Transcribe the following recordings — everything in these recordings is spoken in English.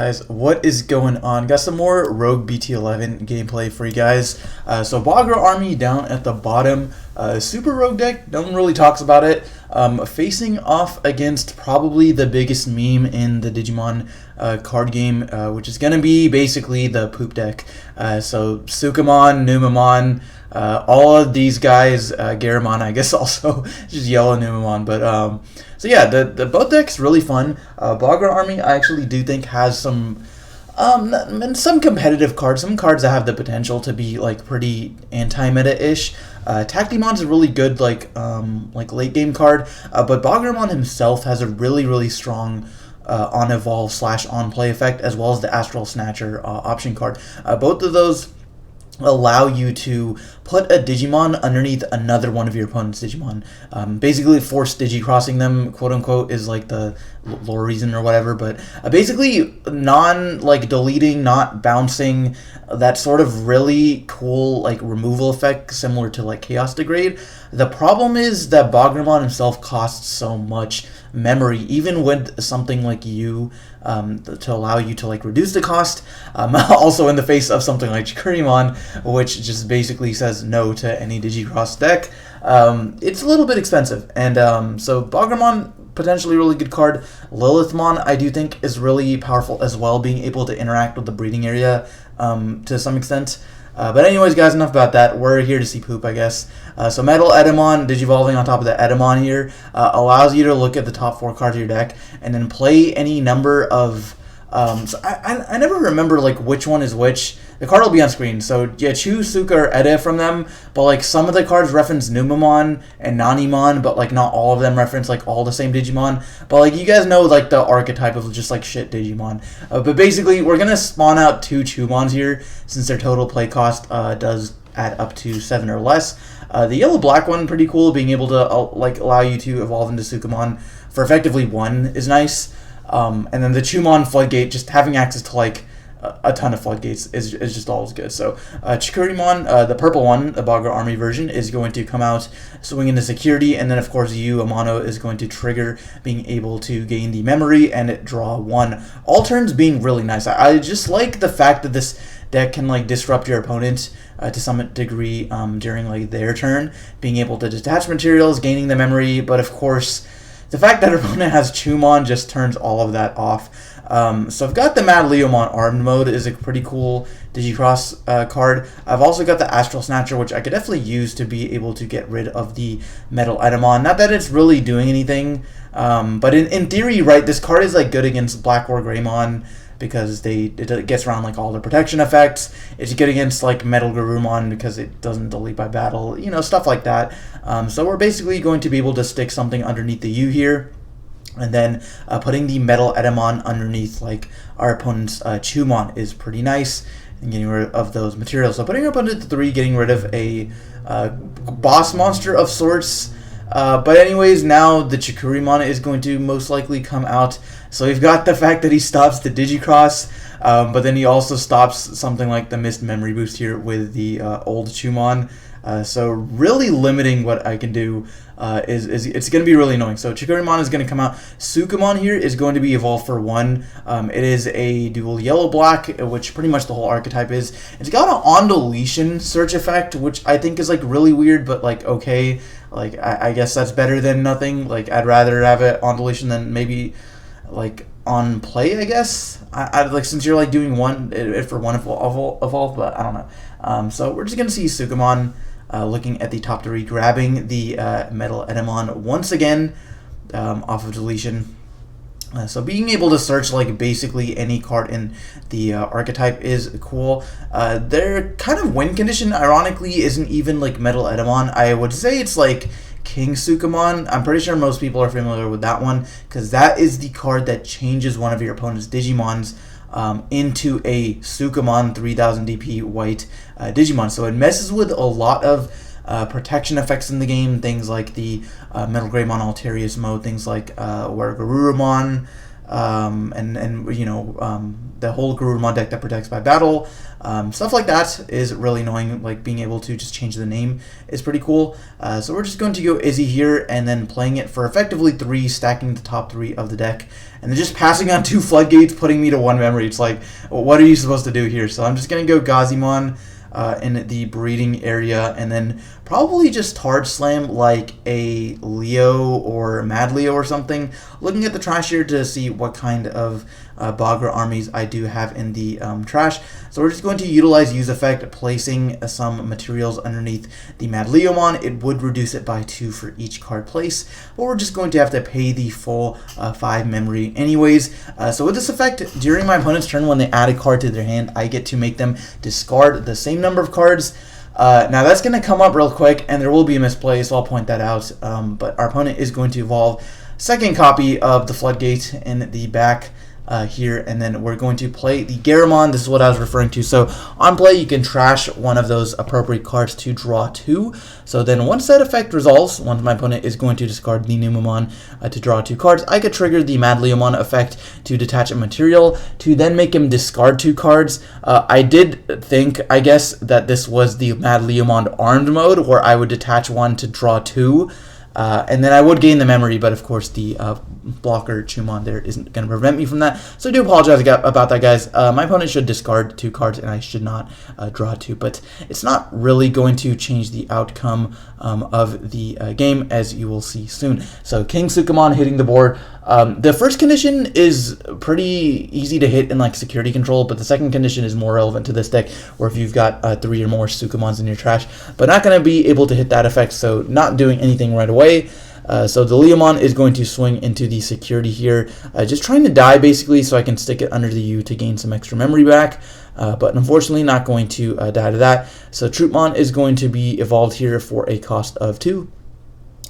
Guys, what is going on? Got some more Rogue BT11 gameplay for you guys. So Baghra army down at the bottom. Super Rogue deck, no one really talks about it. Facing off against probably the biggest meme in the Digimon card game, which is going to be basically the poop deck. So Sukamon, Numamon, all of these guys, Garamon, I guess also, just yellow Numamon, but so yeah, the both decks really fun. Baghra army, I actually do think has some competitive cards, some cards that have the potential to be like pretty anti-meta-ish. Tactimon's a really good like late game card, but Bagramon himself has a really strong on evolve / on play effect, as well as the Astral Snatcher option card. Both of those allow you to put a Digimon underneath another one of your opponent's Digimon. Basically, force Digi-crossing them, quote-unquote, is like the lore reason or whatever, but basically deleting, not bouncing, that sort of really cool like removal effect similar to like Chaos Degrade. The problem is that Bagramon himself costs so much memory, even with something like you, to allow you to like reduce the cost. Also in the face of something like Chikurimon, which just basically says no to any Digicross deck. It's a little bit expensive, and so Bagramon, potentially really good card. Lilithmon, I do think, is really powerful as well, being able to interact with the breeding area to some extent. But anyways, guys, enough about that. We're here to see poop, I guess. So Metal Edamon, Digivolving on top of the Edamon here, allows you to look at the top 4 cards of your deck and then play any number of... so I never remember like which one is which. The card will be on screen, so yeah, choose Suka or Eda from them, but like some of the cards reference Numamon and Nanimon, but like not all of them reference like all the same Digimon. But like you guys know like the archetype of just like shit Digimon. But basically we're gonna spawn out 2 Chumons here, since their total play cost does add up to 7 or less. The yellow-black one, pretty cool, being able to allow you to evolve into Sukamon for effectively 1 is nice. And then the Chumon Floodgate, just having access to like a ton of floodgates is just always good. So Chikurimon, the purple one, the Baghra army version, is going to come out, swing into security, and then of course you, Amano, is going to trigger being able to gain the memory and draw 1. All turns being really nice. I just like the fact that this deck can like disrupt your opponent to some degree during like their turn, being able to detach materials, gaining the memory, but of course the fact that our opponent has Chumon just turns all of that off. So I've got the Mad Leomon Armed Mode, is a pretty cool Digicross card. I've also got the Astral Snatcher, which I could definitely use to be able to get rid of the Metal Edamon. Not that it's really doing anything, but in theory, right, this card is like good against Black or Greymon, because it gets around like all the protection effects. It's good against like Metal Garurumon because it doesn't delete by battle, you know, stuff like that. So we're basically going to be able to stick something underneath the U here, and then putting the Metal Edamon underneath like our opponent's Chumon is pretty nice, and getting rid of those materials. So putting her up under the 3, getting rid of a boss monster of sorts. But anyways, now the Chikurimon is going to most likely come out. So we've got the fact that he stops the Digicross, but then he also stops something like the Mist Memory Boost here with the old Chumon. So really limiting what I can do is it's going to be really annoying. So Chikurimon is going to come out. Sukamon here is going to be evolved for 1. It is a dual yellow-black, which pretty much the whole archetype is. It's got an on-deletion search effect, which I think is like really weird, but like okay. Like I guess that's better than nothing. Like I'd rather have it on deletion than maybe like on play, I guess. I like, since you're like doing one for one evolve, but I don't know. So we're just gonna see Sukamon looking at the top 3, grabbing the Metal Edamon once again off of deletion. So being able to search like basically any card in the archetype is cool. Their kind of win condition, ironically, isn't even like Metal Edamon. I would say it's like King Sukamon. I'm pretty sure most people are familiar with that one, because that is the card that changes one of your opponent's Digimons into a Sukamon 3000 DP white Digimon. So it messes with a lot of protection effects in the game, things like the Metal Greymon Alterius mode, things like Garurumon, and you know, the whole Garurumon deck that protects by battle. Stuff like that is really annoying. Like being able to just change the name is pretty cool. So we're just going to go Izzy here and then playing it for effectively 3, stacking the top 3 of the deck, and then just passing on 2 floodgates, putting me to 1 memory. It's like, well, what are you supposed to do here? So I'm just going to go Gazimon in the breeding area, and then probably just Hard Slam like a Leo or Mad Leo or something. Looking at the trash here to see what kind of Baghra armies I do have in the trash. So we're just going to utilize Use Effect, placing some materials underneath the Mad Leomon. It would reduce it by 2 for each card place, but we're just going to have to pay the full 5 memory anyways. So with this effect, during my opponent's turn, when they add a card to their hand, I get to make them discard the same number of cards. Now that's going to come up real quick, and there will be a misplay, so I'll point that out. But our opponent is going to evolve second copy of the Floodgate in the back here, and then we're going to play the Garurumon. This is what I was referring to. So on play, you can trash one of those appropriate cards to draw 2. So then once that effect resolves, once my opponent is going to discard the Numemon to draw 2 cards, I could trigger the Mad Leomon effect to detach a material to then make him discard 2 cards. I did think, I guess, that this was the Mad Leomon armed mode, where I would detach 1 to draw 2. And then I would gain the memory, but of course the blocker Chumon there isn't going to prevent me from that. So I do apologize about that, guys. My opponent should discard 2 cards, and I should not draw 2. But it's not really going to change the outcome of the game, as you will see soon. So King Sukamon hitting the board. The first condition is pretty easy to hit in like security control, but the second condition is more relevant to this deck, where if you've got 3 or more Sukamons in your trash, but not going to be able to hit that effect, so not doing anything right away. So the Leomon is going to swing into the security here, just trying to die basically so I can stick it under the U to gain some extra memory back, but unfortunately not going to die to that. So Troopmon is going to be evolved here for a cost of 2.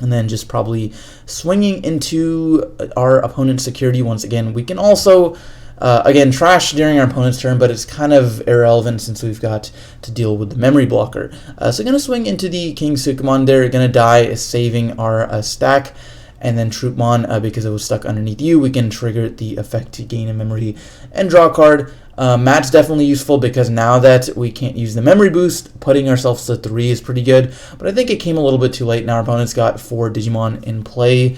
And then just probably swinging into our opponent's security once again. We can also, again, trash during our opponent's turn, but it's kind of irrelevant since we've got to deal with the memory blocker. So going to swing into the King Sukamon there, going to die, saving our stack. And then Troopmon, because it was stuck underneath you, we can trigger the effect to gain a memory and draw a card. Mat's definitely useful because now that we can't use the memory boost, putting ourselves to 3 is pretty good. But I think it came a little bit too late. Now our opponent's got 4 Digimon in play.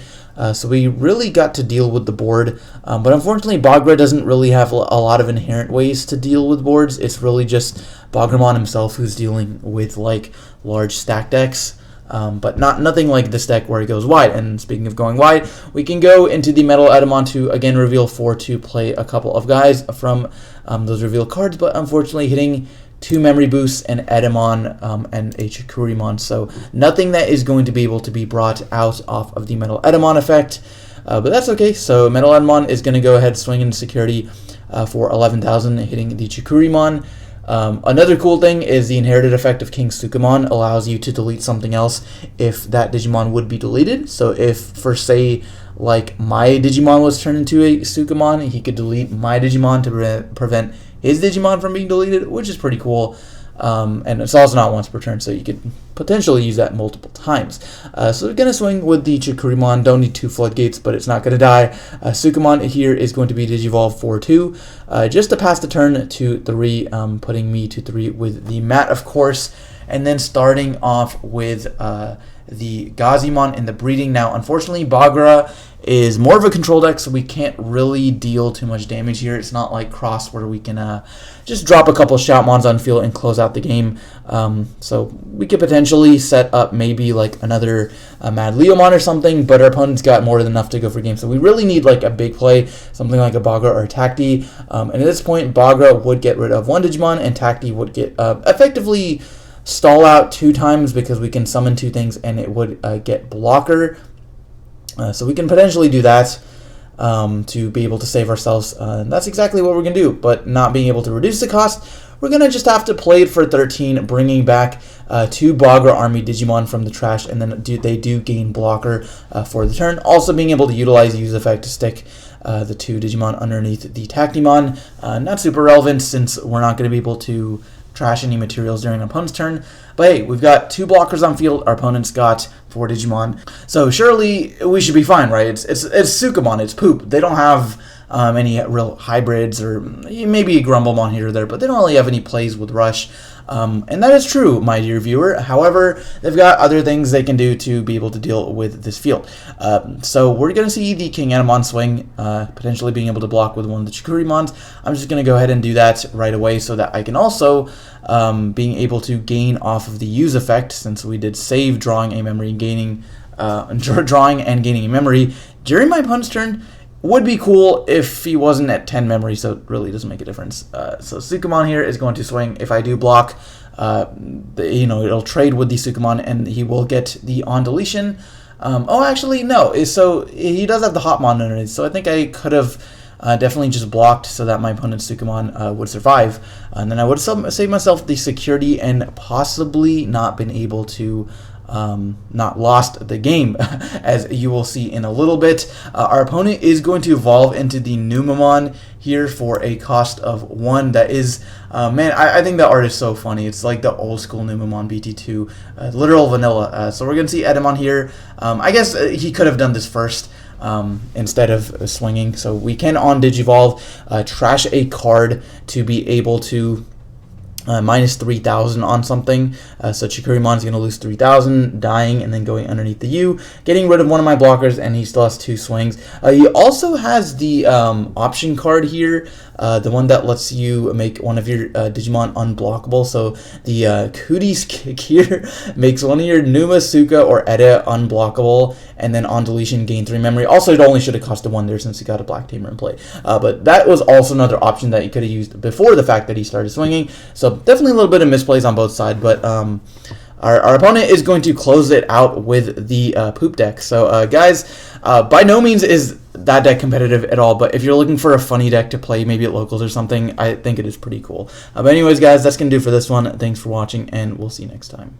So we really got to deal with the board. But unfortunately, Baghra doesn't really have a lot of inherent ways to deal with boards. It's really just Baghramon himself who's dealing with like large stack decks. But nothing like this deck where it goes wide. And speaking of going wide, we can go into the Metal Edamon to again reveal 4 to play a couple of guys from those reveal cards, but unfortunately hitting 2 memory boosts, an Edamon and a Chikurimon, so nothing that is going to be able to be brought out off of the Metal Edamon effect, but that's okay. So Metal Edamon is going to go ahead swing into security for 11,000, hitting the Chikurimon. Another cool thing is the inherited effect of King Sukamon allows you to delete something else if that Digimon would be deleted. So if, for say, like my Digimon was turned into a Sukamon, he could delete my Digimon to prevent his Digimon from being deleted, which is pretty cool. And it's also not once per turn, so you could potentially use that multiple times. So we're going to swing with the Chikurimon. Don't need 2 floodgates, but it's not going to die. Sukamon here is going to be Digivolve for 2, just to pass the turn to 3, putting me to 3 with the Mat, of course. And then starting off with the Gazimon in the breeding. Now, unfortunately, Baghra is more of a control deck, so we can't really deal too much damage here. It's not like Cross where we can just drop a couple Shoutmons on field and close out the game. So we could potentially set up maybe like another Mad Leomon or something, but our opponent's got more than enough to go for game. So we really need like a big play, something like a Baghra or a Tacti. And at this point, Baghra would get rid of 1 Digimon, and Tacti would get effectively stall out 2 times because we can summon 2 things and it would get blocker. So we can potentially do that to be able to save ourselves. And that's exactly what we're going to do, but not being able to reduce the cost, we're going to just have to play it for 13, bringing back 2 Baghra Army Digimon from the trash, and then they do gain blocker for the turn. Also being able to utilize Use Effect to stick the 2 Digimon underneath the Tactimon. Not super relevant since we're not going to be able to trash any materials during our opponent's turn. But hey, we've got 2 blockers on field. Our opponent's got 4 Digimon. So surely we should be fine, right? It's Sukamon. It's poop. They don't have any real hybrids, or maybe a Grumblemon here or there, but they don't really have any plays with Rush. And that is true, my dear viewer. However, they've got other things they can do to be able to deal with this field. So we're going to see the King Animon swing, potentially being able to block with one of the Chikurimons. I'm just going to go ahead and do that right away so that I can also being able to gain off of the use effect, since we did save drawing a memory and gaining drawing and gaining a memory during my opponent's turn. Would be cool if he wasn't at 10 memory, so it really doesn't make a difference. So Sukumon here is going to swing. If I do block, it'll trade with the Sukumon, and he will get the on deletion. Oh, actually, no. So he does have the Hotmon underneath, so I think I could have definitely just blocked so that my opponent's Sukumon would survive. And then I would have saved myself the security and possibly not been able to not lost the game, as you will see in a little bit. Our opponent is going to evolve into the Numemon here for a cost of 1. That is, man, I think the art is so funny. It's like the old school Numemon BT2, literal vanilla. So we're going to see Edamon here. I guess he could have done this first. Instead of swinging, so we can on Digivolve trash a card to be able to minus 3,000 on something. So Chikurimon is going to lose 3,000, dying and then going underneath the U, getting rid of one of my blockers, and he still has 2 swings. He also has the option card here, the one that lets you make one of your Digimon unblockable. So the Cooties kick here makes one of your Numa, Suka, or Eda unblockable, and then on deletion gain 3 memory. Also, it only should have cost 1 there since he got a Black Tamer in play. But that was also another option that he could have used before the fact that he started swinging. So definitely a little bit of misplays on both sides, but our opponent is going to close it out with the poop deck. So guys, by no means is that deck competitive at all, but if you're looking for a funny deck to play maybe at locals or something, I think it is pretty cool. But anyways guys, that's going to do for this one. Thanks for watching, and we'll see you next time.